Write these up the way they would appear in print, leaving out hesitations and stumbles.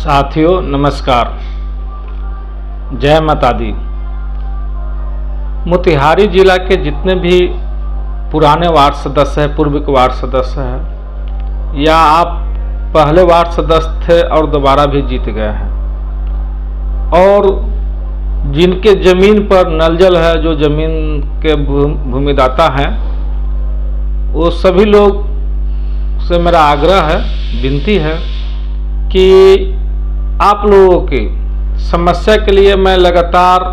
साथियों नमस्कार, जय माता दी। मोतिहारी जिला के जितने भी पुराने वार्ड सदस्य हैं, पूर्व के वार्ड सदस्य हैं, या आप पहले वार्ड सदस्य थे और दोबारा भी जीत गए हैं, और जिनके ज़मीन पर नल जल है, जो ज़मीन के भूमिदाता हैं, वो सभी लोग से मेरा आग्रह है, विनती है कि आप लोगों की समस्या के लिए मैं लगातार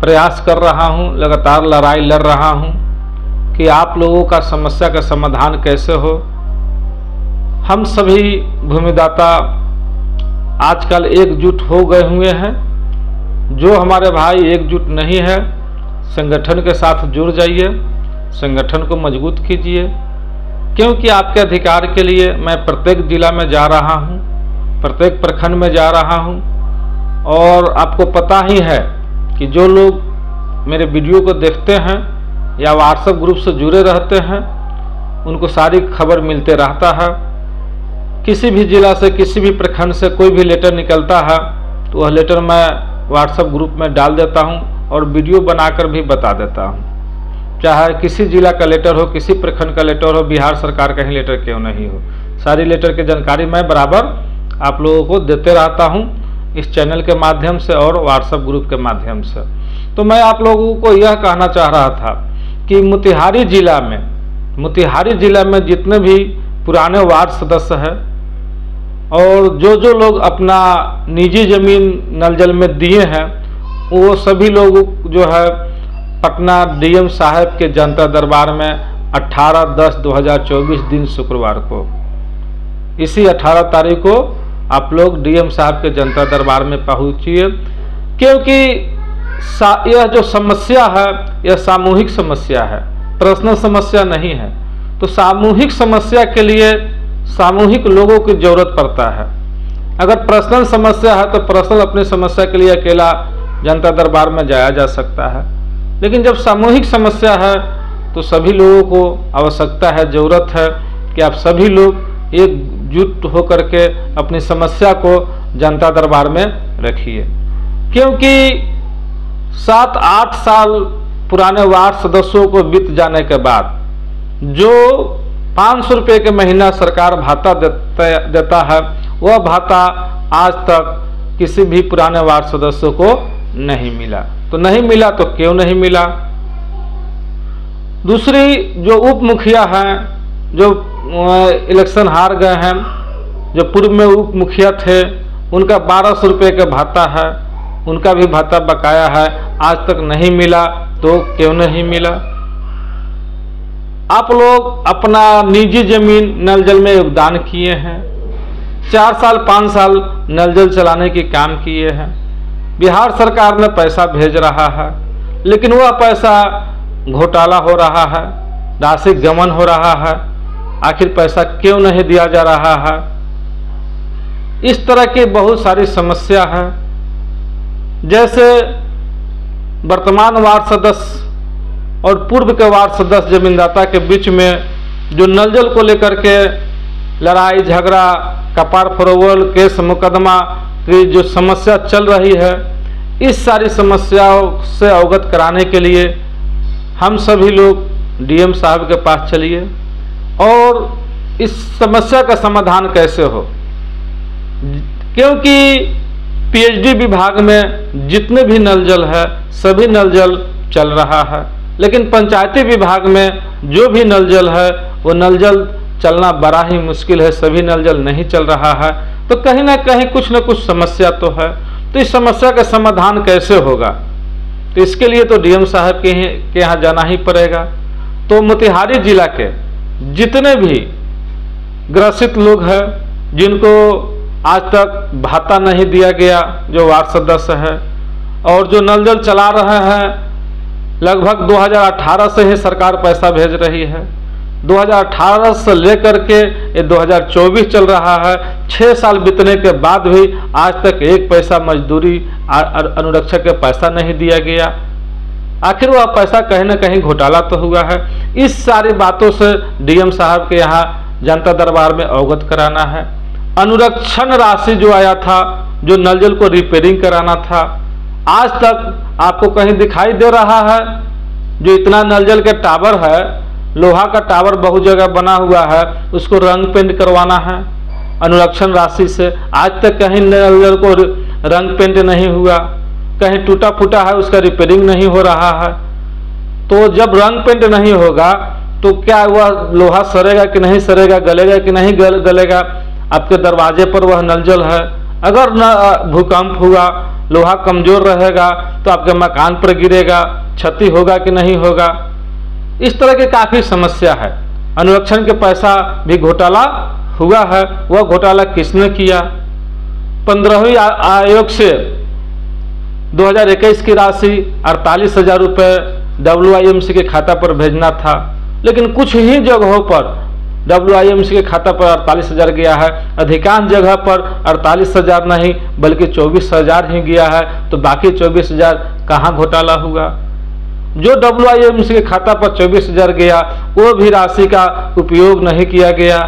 प्रयास कर रहा हूं, लगातार लड़ाई लड़ रहा हूं कि आप लोगों का समस्या का समाधान कैसे हो। हम सभी भूमिदाता आजकल एकजुट हो गए हुए हैं। जो हमारे भाई एकजुट नहीं है, संगठन के साथ जुड़ जाइए, संगठन को मजबूत कीजिए, क्योंकि आपके अधिकार के लिए मैं प्रत्येक जिला में जा रहा हूं, प्रत्येक प्रखंड में जा रहा हूं। और आपको पता ही है कि जो लोग मेरे वीडियो को देखते हैं या व्हाट्सएप ग्रुप से जुड़े रहते हैं, उनको सारी खबर मिलते रहता है। किसी भी जिला से, किसी भी प्रखंड से कोई भी लेटर निकलता है तो वह लेटर मैं व्हाट्सएप ग्रुप में डाल देता हूं और वीडियो बनाकर भी बता देता हूं। चाहे किसी जिला का लेटर हो, किसी प्रखंड का लेटर हो, बिहार सरकार का ही लेटर क्यों नहीं हो, सारी लेटर की जानकारी मैं बराबर आप लोगों को देते रहता हूं, इस चैनल के माध्यम से और व्हाट्सएप ग्रुप के माध्यम से। तो मैं आप लोगों को यह कहना चाह रहा था कि मोतिहारी जिला में जितने भी पुराने वार्ड सदस्य हैं और जो लोग अपना निजी जमीन नल जल में दिए हैं, वो सभी लोग जो है पटना डीएम साहब के जनता दरबार में 18/10/2024 दिन शुक्रवार को, इसी 18 तारीख को आप लोग डीएम साहब के जनता दरबार में पहुंचिए, क्योंकि यह जो समस्या है यह सामूहिक समस्या है, पर्सनल समस्या नहीं है। तो सामूहिक समस्या के लिए सामूहिक लोगों की जरूरत पड़ता है। अगर पर्सनल समस्या है तो पर्सनल अपनी समस्या के लिए अकेला जनता दरबार में जाया जा सकता है, लेकिन जब सामूहिक समस्या है तो सभी लोगों को आवश्यकता है, ज़रूरत है कि आप सभी लोग एकजुट होकर के अपनी समस्या को जनता दरबार में रखिए। क्योंकि 7-8 साल पुराने वार्ड सदस्यों को बीत जाने के बाद जो 500 रुपये के महीना सरकार भाता देता है, वह भाता आज तक किसी भी पुराने वार्ड सदस्यों को नहीं मिला। तो नहीं मिला तो क्यों नहीं मिला? दूसरी, जो उप मुखिया हैं, जो इलेक्शन हार गए हैं, जो पूर्व में उप मुखिया थे, उनका 1200 रुपये का भाता है, उनका भी भाता बकाया है, आज तक नहीं मिला। तो क्यों नहीं मिला? आप लोग अपना निजी जमीन नल जल में योगदान किए हैं, 4 साल 5 साल नल जल चलाने की काम किए हैं। बिहार सरकार ने पैसा भेज रहा है, लेकिन वह पैसा घोटाला हो रहा है, राशि गमन हो रहा है। आखिर पैसा क्यों नहीं दिया जा रहा है? इस तरह की बहुत सारी समस्या है। जैसे वर्तमान वार्ड सदस्य और पूर्व के वार्ड सदस्य जमींदाता के बीच में जो नल जल को लेकर के लड़ाई झगड़ा, कपार फरोवल, केस मुकदमा की जो समस्या चल रही है, इस सारी समस्याओं से अवगत कराने के लिए हम सभी लोग डीएम साहब के पास चलिए और इस समस्या का समाधान कैसे हो। क्योंकि पीएचडी विभाग में जितने भी नल जल है, सभी नल जल चल रहा है, लेकिन पंचायती विभाग में जो भी नल जल है वो नल जल चलना बड़ा ही मुश्किल है, सभी नल जल नहीं चल रहा है। तो कहीं ना कहीं कुछ न कुछ समस्या तो है। तो इस समस्या का समाधान कैसे होगा? तो इसके लिए तो डीएम साहब के यहाँ जाना ही पड़ेगा। तो मोतिहारी जिला के जितने भी ग्रसित लोग हैं, जिनको आज तक भाता नहीं दिया गया, जो वार्ड सदस्य है, और जो नल जल चला रहे हैं, लगभग 2018 से ही सरकार पैसा भेज रही है। 2018 से लेकर के ये 2024 चल रहा है। 6 साल बीतने के बाद भी आज तक एक पैसा मजदूरी अनुरक्षक के पैसा नहीं दिया गया। आखिर वह पैसा कहीं ना कहीं घोटाला तो हुआ है। इस सारी बातों से डीएम साहब के यहाँ जनता दरबार में अवगत कराना है। अनुरक्षण राशि जो आया था, जो नल जल को रिपेयरिंग कराना था, आज तक आपको कहीं दिखाई दे रहा है? जो इतना नल जल के टावर है, लोहा का टावर बहुत जगह बना हुआ है, उसको रंग पेंट करवाना है अनुरक्षण राशि से। आज तक कहीं नल जल को रंग पेंट नहीं हुआ, कहीं टूटा फूटा है उसका रिपेयरिंग नहीं हो रहा है। तो जब रंग पेंट नहीं होगा तो क्या वह लोहा सड़ेगा कि नहीं सड़ेगा, गलेगा कि नहीं गलेगा? आपके दरवाजे पर वह नल जल है, अगर न भूकंप हुआ, लोहा कमजोर रहेगा तो आपके मकान पर गिरेगा, क्षति होगा कि नहीं होगा? इस तरह की काफ़ी समस्या है। अनुरक्षण के पैसा भी घोटाला हुआ है। वह घोटाला किसने किया? 15वीं आयोग से 2021 की राशि 48,000 रुपये WIMC के खाता पर भेजना था, लेकिन कुछ ही जगहों पर WIMC के खाता पर 48,000 गया है। अधिकांश जगह पर 48,000 नहीं बल्कि 24,000 ही गया है। तो बाकी 24,000 कहाँ घोटाला हुआ? जो WIMC के खाता पर 24,000 गया वो भी राशि का उपयोग नहीं किया गया।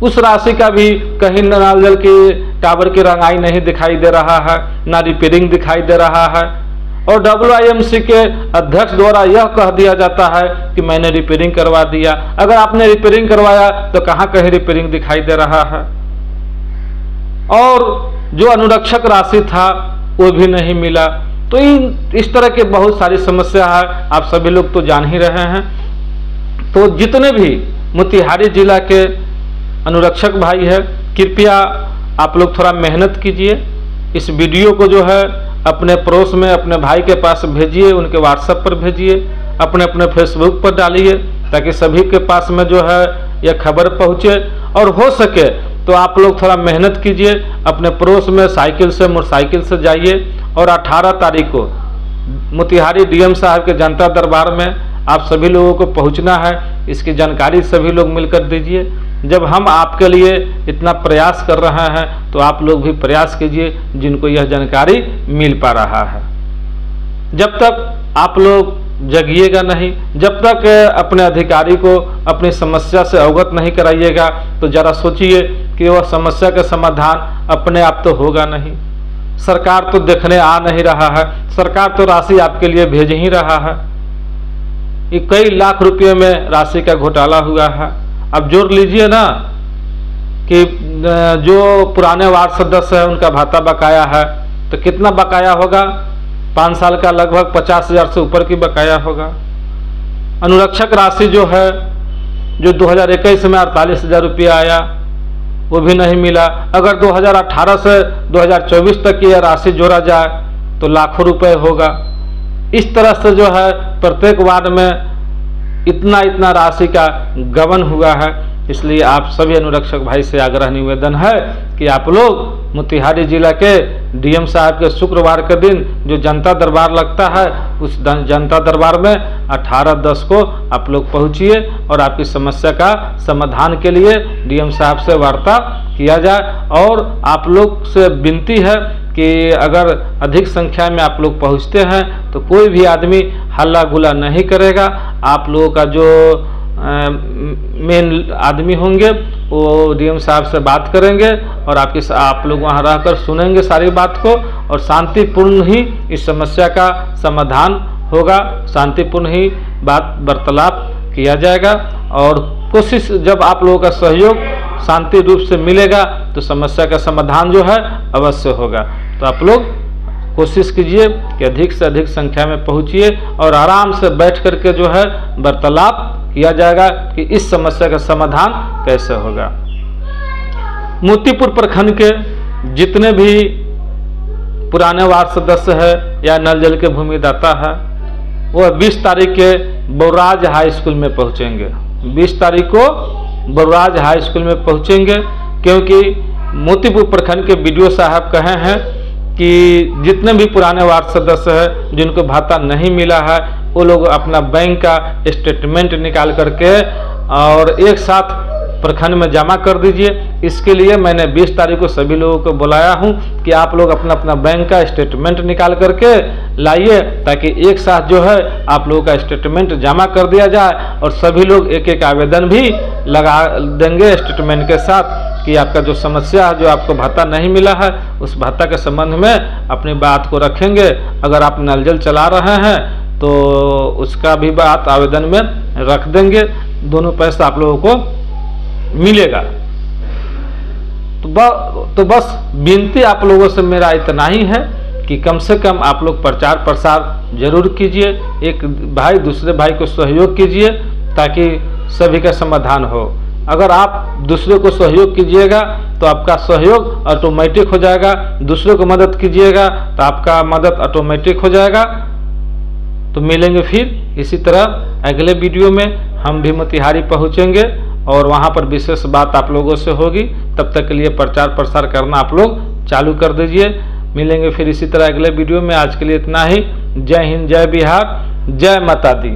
उस राशि का भी कहीं नल जल के टावर की रंगाई नहीं दिखाई दे रहा है, ना रिपेयरिंग दिखाई दे रहा है। और WIMC के अध्यक्ष द्वारा यह कह दिया जाता है कि मैंने रिपेयरिंग करवा दिया। अगर आपने रिपेयरिंग करवाया तो कहाँ कहीं रिपेयरिंग दिखाई दे रहा है? और जो अनुरक्षक राशि था वो भी नहीं मिला। तो इस तरह के बहुत सारी समस्या है, आप सभी लोग तो जान ही रहे हैं। तो जितने भी मोतिहारी जिला के अनुरक्षक भाई है, कृपया आप लोग थोड़ा मेहनत कीजिए। इस वीडियो को जो है अपने पड़ोस में अपने भाई के पास भेजिए, उनके व्हाट्सएप पर भेजिए, अपने अपने फेसबुक पर डालिए, ताकि सभी के पास में जो है यह खबर पहुँचे। और हो सके तो आप लोग थोड़ा मेहनत कीजिए, अपने पड़ोस में साइकिल से मोटरसाइकिल से जाइए। और 18 तारीख को मोतिहारी DM साहब के जनता दरबार में आप सभी लोगों को पहुंचना है। इसकी जानकारी सभी लोग मिलकर दीजिए। जब हम आपके लिए इतना प्रयास कर रहे हैं तो आप लोग भी प्रयास कीजिए जिनको यह जानकारी मिल पा रहा है। जब तक आप लोग जगिएगा नहीं, जब तक अपने अधिकारी को अपनी समस्या से अवगत नहीं कराइएगा, तो जरा सोचिए कि वह समस्या का समाधान अपने आप तो होगा नहीं। सरकार तो देखने आ नहीं रहा है, सरकार तो राशि आपके लिए भेज ही रहा है। ये कई लाख रुपए में राशि का घोटाला हुआ है। अब जोड़ लीजिए ना कि जो पुराने वार्ड सदस्य है उनका भाता बकाया है, तो कितना बकाया होगा? 5 साल का लगभग 50,000 से ऊपर की बकाया होगा। अनुरक्षक राशि जो है, जो 2021 में 48,000 रुपया आया, वो भी नहीं मिला। अगर 2018 से 2024 तक की यह राशि जोड़ा जाए तो लाखों रुपए होगा। इस तरह से जो है प्रत्येक वार्ड में इतना राशि का गबन हुआ है। इसलिए आप सभी अनुरक्षक भाई से आग्रह निवेदन है कि आप लोग मोतिहारी जिला के DM साहब के शुक्रवार के दिन जो जनता दरबार लगता है, उस जनता दरबार में 18/10 को आप लोग पहुंचिए और आपकी समस्या का समाधान के लिए DM साहब से वार्ता किया जाए। और आप लोग से विनती है कि अगर अधिक संख्या में आप लोग पहुंचते हैं तो कोई भी आदमी हल्ला गुल्ला नहीं करेगा। आप लोगों का जो मेन आदमी होंगे वो DM साहब से बात करेंगे और आप लोग वहाँ रहकर सुनेंगे सारी बात को, और शांतिपूर्ण ही इस समस्या का समाधान होगा। शांतिपूर्ण ही बात वार्तालाप किया जाएगा और कोशिश, जब आप लोगों का सहयोग शांति रूप से मिलेगा तो समस्या का समाधान जो है अवश्य होगा। तो आप लोग कोशिश कीजिए कि अधिक से अधिक संख्या में पहुंचिए और आराम से बैठ करके जो है वार्तालाप किया जाएगा कि इस समस्या का समाधान कैसे होगा। मोतीपुर प्रखंड के जितने भी पुराने वार्ड सदस्य है या नल जल के भूमिदाता है, वह 20 तारीख के बौराज हाई स्कूल में पहुंचेंगे। 20 तारीख को बौराज हाई स्कूल में पहुंचेंगे, क्योंकि मोतीपुर प्रखंड के BDO साहब कहे हैं कि जितने भी पुराने वार्ड सदस्य हैं जिनको भाता नहीं मिला है, वो लोग अपना बैंक का स्टेटमेंट निकाल करके और एक साथ प्रखंड में जमा कर दीजिए। इसके लिए मैंने 20 तारीख को सभी लोगों को बुलाया हूं कि आप लोग अपना अपना बैंक का स्टेटमेंट निकाल करके लाइए, ताकि एक साथ जो है आप लोगों का स्टेटमेंट जमा कर दिया जाए और सभी लोग एक एक आवेदन भी लगा देंगे स्टेटमेंट के साथ कि आपका जो समस्या है, जो आपको भत्ता नहीं मिला है, उस भत्ता के संबंध में अपनी बात को रखेंगे। अगर आप नल जल चला रहे हैं तो उसका भी बात आवेदन में रख देंगे, दोनों पैसा आप लोगों को मिलेगा। तो बस विनती आप लोगों से मेरा इतना ही है कि कम से कम आप लोग प्रचार प्रसार जरूर कीजिए, एक भाई दूसरे भाई को सहयोग कीजिए ताकि सभी का समाधान हो। अगर आप दूसरे को सहयोग कीजिएगा तो आपका सहयोग ऑटोमेटिक हो जाएगा, दूसरे को मदद कीजिएगा तो आपका मदद ऑटोमेटिक हो जाएगा। तो मिलेंगे फिर इसी तरह अगले वीडियो में। हम भी मोतिहारी पहुँचेंगे और वहाँ पर विशेष बात आप लोगों से होगी। तब तक के लिए प्रचार प्रसार करना आप लोग चालू कर दीजिए। मिलेंगे फिर इसी तरह अगले वीडियो में। आज के लिए इतना ही। जय हिंद, जय बिहार, जय माता दी।